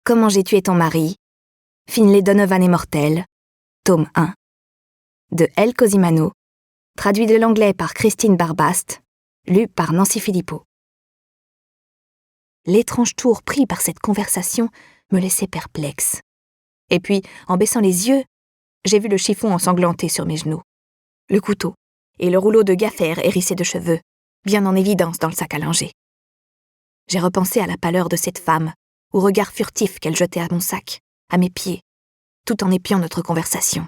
Comment j'ai tué ton mari, Finlay Donovan est mortel, tome 1, de L. Cosimano, traduit de l'anglais par Christine Barbast, lu par Nancy Philippot. L'étrange tour pris par cette conversation me laissait perplexe. Et puis, en baissant les yeux, j'ai vu le chiffon ensanglanté sur mes genoux, le couteau et le rouleau de gaffère hérissé de cheveux, bien en évidence dans le sac à langer. J'ai repensé à la pâleur de cette femme, au regard furtif qu'elle jetait à mon sac, à mes pieds, tout en épiant notre conversation.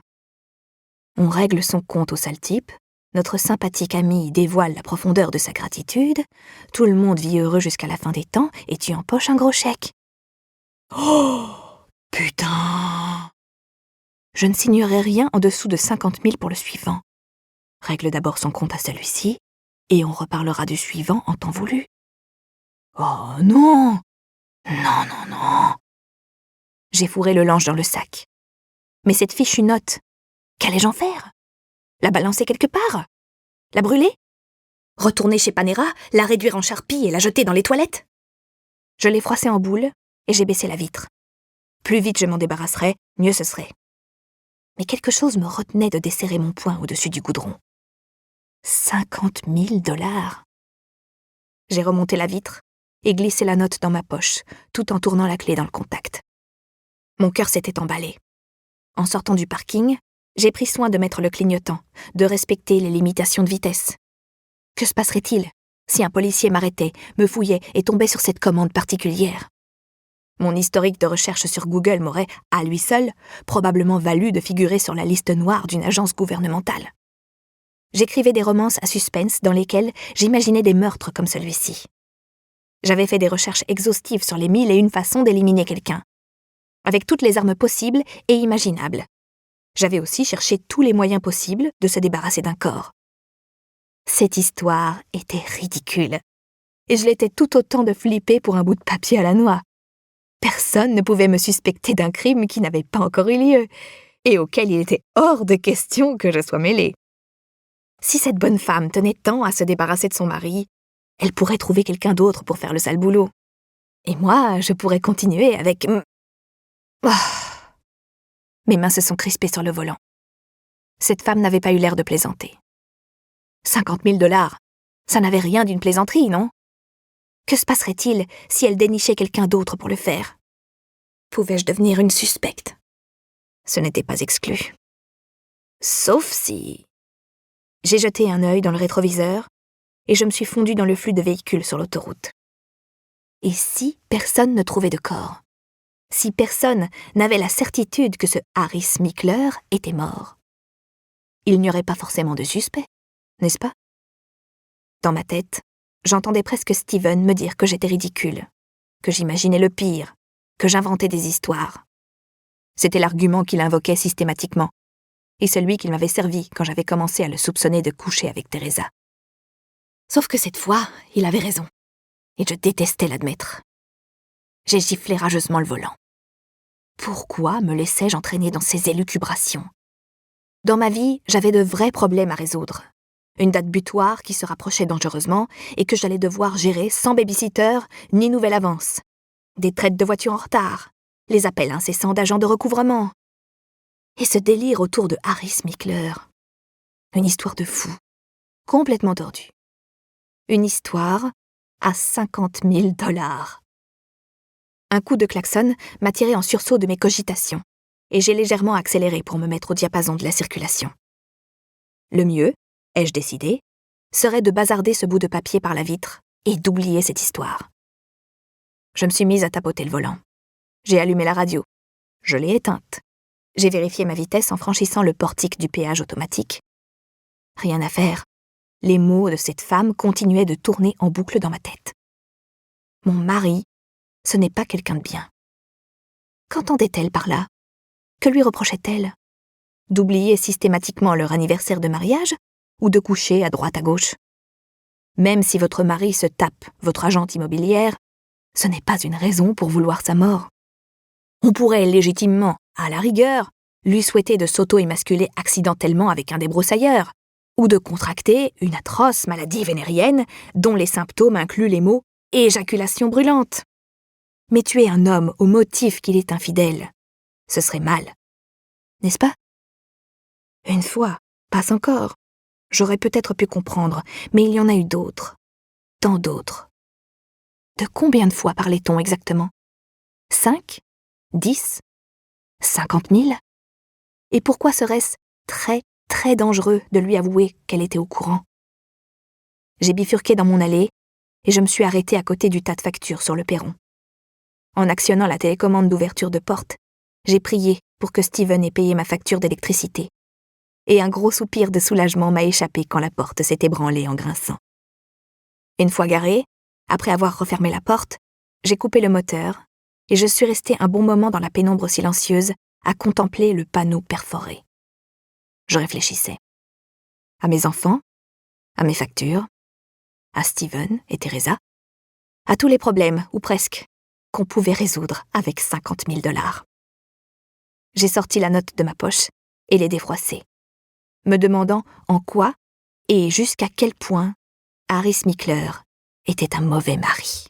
On règle son compte au sale type, notre sympathique ami dévoile la profondeur de sa gratitude, tout le monde vit heureux jusqu'à la fin des temps et tu empoches un gros chèque. Oh, putain! Je ne signerai rien en dessous de 50 000 pour le suivant. Règle d'abord son compte à celui-ci, et on reparlera du suivant en temps voulu. Oh non! Non, non, non! J'ai fourré le lange dans le sac. Mais cette fichue note, qu'allais-je en faire? La balancer quelque part? La brûler? Retourner chez Panera, la réduire en charpie et la jeter dans les toilettes? Je l'ai froissée en boule et j'ai baissé la vitre. Plus vite je m'en débarrasserais, mieux ce serait. Mais quelque chose me retenait de desserrer mon poing au-dessus du goudron. 50 000 $. J'ai remonté la vitre et glissé la note dans ma poche, tout en tournant la clé dans le contact. Mon cœur s'était emballé. En sortant du parking, j'ai pris soin de mettre le clignotant, de respecter les limitations de vitesse. Que se passerait-il si un policier m'arrêtait, me fouillait et tombait sur cette commande particulière? Mon historique de recherche sur Google m'aurait, à lui seul, probablement valu de figurer sur la liste noire d'une agence gouvernementale. J'écrivais des romances à suspense dans lesquelles j'imaginais des meurtres comme celui-ci. J'avais fait des recherches exhaustives sur les 1001 façons d'éliminer quelqu'un, avec toutes les armes possibles et imaginables. J'avais aussi cherché tous les moyens possibles de se débarrasser d'un corps. Cette histoire était ridicule, et je l'étais tout autant de flipper pour un bout de papier à la noix. Personne ne pouvait me suspecter d'un crime qui n'avait pas encore eu lieu, et auquel il était hors de question que je sois mêlée. Si cette bonne femme tenait tant à se débarrasser de son mari, elle pourrait trouver quelqu'un d'autre pour faire le sale boulot. Et moi, je pourrais continuer avec... Oh. Mes mains se sont crispées sur le volant. Cette femme n'avait pas eu l'air de plaisanter. 50 000 $, ça n'avait rien d'une plaisanterie, non? Que se passerait-il si elle dénichait quelqu'un d'autre pour le faire? Pouvais-je devenir une suspecte? Ce n'était pas exclu. Sauf si... J'ai jeté un œil dans le rétroviseur et je me suis fondue dans le flux de véhicules sur l'autoroute. Et si personne ne trouvait de corps? Si personne n'avait la certitude que ce Harris Mickler était mort? Il n'y aurait pas forcément de suspect, n'est-ce pas? Dans ma tête, j'entendais presque Steven me dire que j'étais ridicule, que j'imaginais le pire, que j'inventais des histoires. C'était l'argument qu'il invoquait systématiquement, et celui qu'il m'avait servi quand j'avais commencé à le soupçonner de coucher avec Teresa. Sauf que cette fois, il avait raison, et je détestais l'admettre. J'ai giflé rageusement le volant. Pourquoi me laissais-je entraîner dans ces élucubrations? Dans ma vie, j'avais de vrais problèmes à résoudre. Une date butoir qui se rapprochait dangereusement et que j'allais devoir gérer sans baby-sitter ni nouvelle avance. Des traites de voitures en retard, les appels incessants d'agents de recouvrement. Et ce délire autour de Harris Mickler. Une histoire de fou, complètement tordue. Une histoire à 50 000 $. Un coup de klaxon m'a tiré en sursaut de mes cogitations, et j'ai légèrement accéléré pour me mettre au diapason de la circulation. Le mieux, ai-je décidé, serait de bazarder ce bout de papier par la vitre et d'oublier cette histoire. Je me suis mise à tapoter le volant. J'ai allumé la radio. Je l'ai éteinte. J'ai vérifié ma vitesse en franchissant le portique du péage automatique. Rien à faire. Les mots de cette femme continuaient de tourner en boucle dans ma tête. Mon mari, ce n'est pas quelqu'un de bien. Qu'entendait-elle par là? Que lui reprochait-elle? D'oublier systématiquement leur anniversaire de mariage ou de coucher à droite à gauche? Même si votre mari se tape votre agente immobilière, ce n'est pas une raison pour vouloir sa mort. On pourrait légitimement, à la rigueur, lui souhaiter de s'auto-émasculer accidentellement avec un débroussailleur, ou de contracter une atroce maladie vénérienne dont les symptômes incluent les mots « éjaculation brûlante ». Mais tuer un homme au motif qu'il est infidèle, ce serait mal. N'est-ce pas? Une fois, pas encore. J'aurais peut-être pu comprendre, mais il y en a eu d'autres. Tant d'autres. De combien de fois parlait-on exactement? 5? 10? 50 000? Et pourquoi serait-ce très, très dangereux de lui avouer qu'elle était au courant? J'ai bifurqué dans mon allée et je me suis arrêtée à côté du tas de factures sur le perron. En actionnant la télécommande d'ouverture de porte, j'ai prié pour que Steven ait payé ma facture d'électricité. Et un gros soupir de soulagement m'a échappé quand la porte s'est ébranlée en grinçant. Une fois garée, après avoir refermé la porte, j'ai coupé le moteur et je suis restée un bon moment dans la pénombre silencieuse à contempler le panneau perforé. Je réfléchissais. À mes enfants, à mes factures, à Steven et Teresa, à tous les problèmes, ou presque, qu'on pouvait résoudre avec 50 000 $. J'ai sorti la note de ma poche et l'ai défroissée, me demandant en quoi et jusqu'à quel point Harry Smickler était un mauvais mari.